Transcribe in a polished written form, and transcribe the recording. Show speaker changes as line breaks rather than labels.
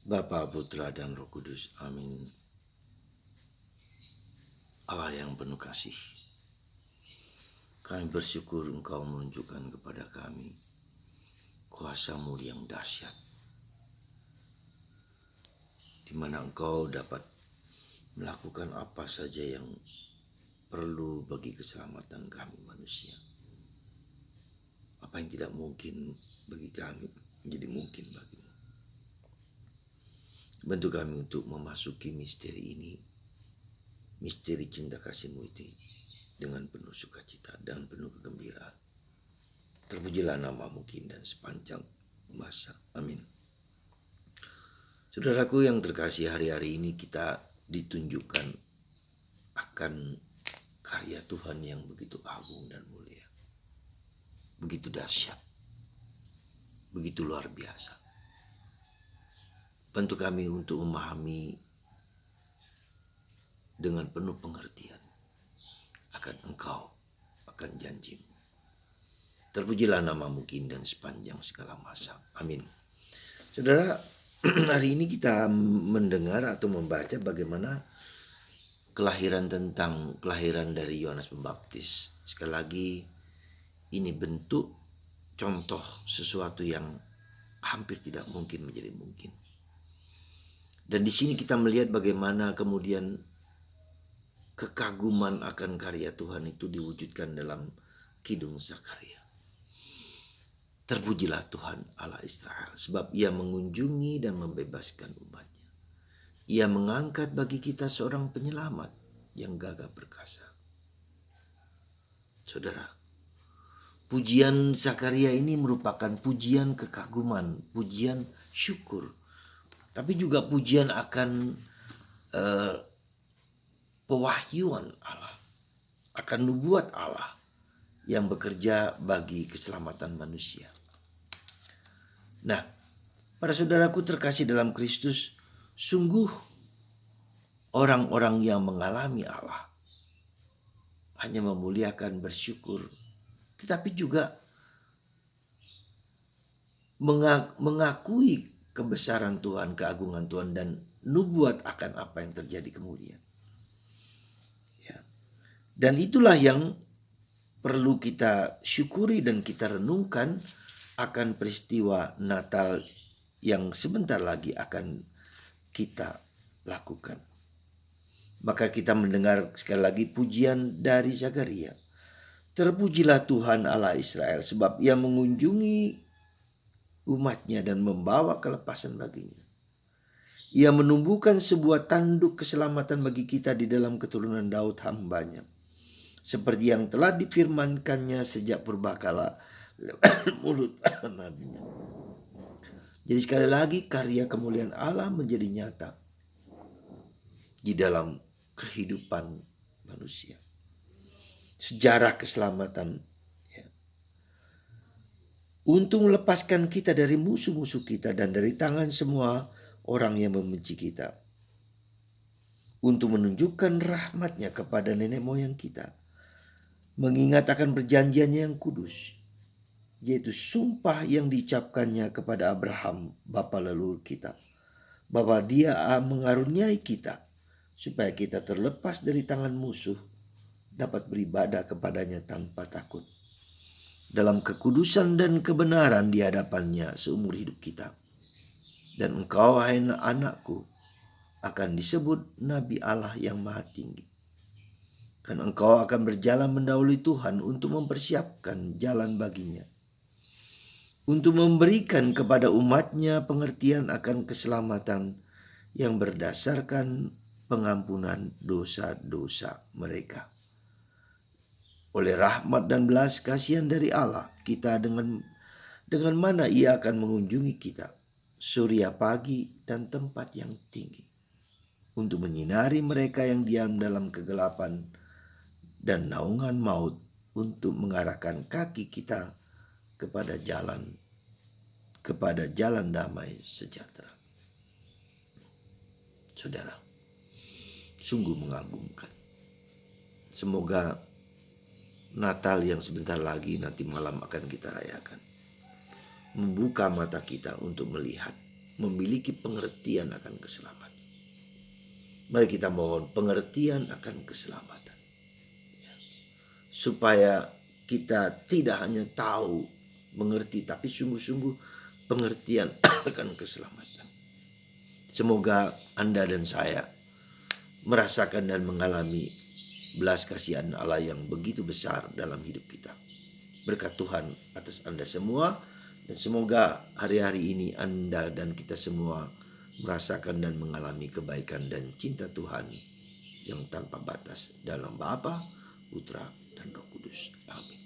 Bapa, Putra, dan Roh Kudus. Amin. Allah yang penuh kasih, kami bersyukur Engkau menunjukkan kepada kami kuasa-Mu yang dahsyat, di mana Engkau dapat melakukan apa saja yang perlu bagi keselamatan kami manusia. Apa yang tidak mungkin bagi kami menjadi mungkin bagimu. Bantu kami untuk memasuki misteri ini, misteri cinta kasih-Mu itu, dengan penuh sukacita dan penuh kegembiraan. Terpujilah nama-Mu kini dan sepanjang masa. Amin. Saudaraku yang terkasih, hari-hari ini kita ditunjukkan akan karya Tuhan yang begitu agung dan mulia, begitu dahsyat, begitu luar biasa. Bantu kami untuk memahami dengan penuh pengertian akan Engkau, akan janji-Mu. Terpujilah nama-Mu kini dan sepanjang segala masa. Amin. Saudara, hari ini kita mendengar atau membaca bagaimana kelahiran dari Yohanes Pembaptis. Sekali lagi, ini bentuk contoh sesuatu yang hampir tidak mungkin menjadi mungkin. Dan di sini kita melihat bagaimana kemudian kekaguman akan karya Tuhan itu diwujudkan dalam Kidung Zakaria. Terpujilah Tuhan Allah Israel, sebab Ia mengunjungi dan membebaskan umatnya. Ia mengangkat bagi kita seorang penyelamat yang gagah perkasa. Saudara, pujian Zakaria ini merupakan pujian kekaguman, pujian syukur, tapi juga pujian akan pewahyuan Allah, akan nubuat Allah yang bekerja bagi keselamatan manusia. Nah, para saudaraku terkasih dalam Kristus, sungguh orang-orang yang mengalami Allah hanya memuliakan, bersyukur, tetapi juga mengakui kebesaran Tuhan, keagungan Tuhan, dan nubuat akan apa yang terjadi kemudian. Ya. Dan itulah yang perlu kita syukuri dan kita renungkan akan peristiwa Natal yang sebentar lagi akan kita lakukan. Maka kita mendengar sekali lagi pujian dari Zakaria. Terpujilah Tuhan Allah Israel, sebab Ia mengunjungi umatnya dan membawa kelepasan baginya. Ia menumbuhkan sebuah tanduk keselamatan bagi kita di dalam keturunan Daud hambanya, seperti yang telah difirmankannya sejak purbakala mulut nabinya. Jadi sekali lagi karya kemuliaan Allah menjadi nyata di dalam kehidupan manusia. Sejarah keselamatan untuk melepaskan kita dari musuh-musuh kita dan dari tangan semua orang yang membenci kita. Untuk menunjukkan rahmat-Nya kepada nenek moyang kita. Mengingat akan perjanjiannya yang kudus, yaitu sumpah yang diucapkannya kepada Abraham, bapa leluhur kita, bahwa Dia mengaruniai kita supaya kita terlepas dari tangan musuh, dapat beribadah kepadanya tanpa takut, dalam kekudusan dan kebenaran di hadapannya seumur hidup kita. Dan engkau, hai anakku, akan disebut Nabi Allah yang Maha Tinggi. Dan engkau akan berjalan mendahului Tuhan untuk mempersiapkan jalan baginya, untuk memberikan kepada umatnya pengertian akan keselamatan yang berdasarkan pengampunan dosa-dosa mereka. Oleh rahmat dan belas kasihan dari Allah, kita dengan mana Ia akan mengunjungi kita, surya pagi dan tempat yang tinggi, untuk menyinari mereka yang diam dalam kegelapan dan naungan maut, untuk mengarahkan kaki kita kepada jalan damai sejahtera. Saudara, sungguh mengagumkan. Semoga Natal yang sebentar lagi nanti malam akan kita rayakan membuka mata kita untuk melihat memiliki pengertian akan keselamatan. Mari kita mohon pengertian akan keselamatan. Supaya kita tidak hanya tahu, mengerti, tapi sungguh-sungguh pengertian akan keselamatan. Semoga Anda dan saya merasakan dan mengalami belas kasihan Allah yang begitu besar dalam hidup kita. Berkat Tuhan atas Anda semua, dan semoga hari-hari ini Anda dan kita semua merasakan dan mengalami kebaikan dan cinta Tuhan yang tanpa batas dalam Bapa, Putra, dan Roh Kudus. Amin.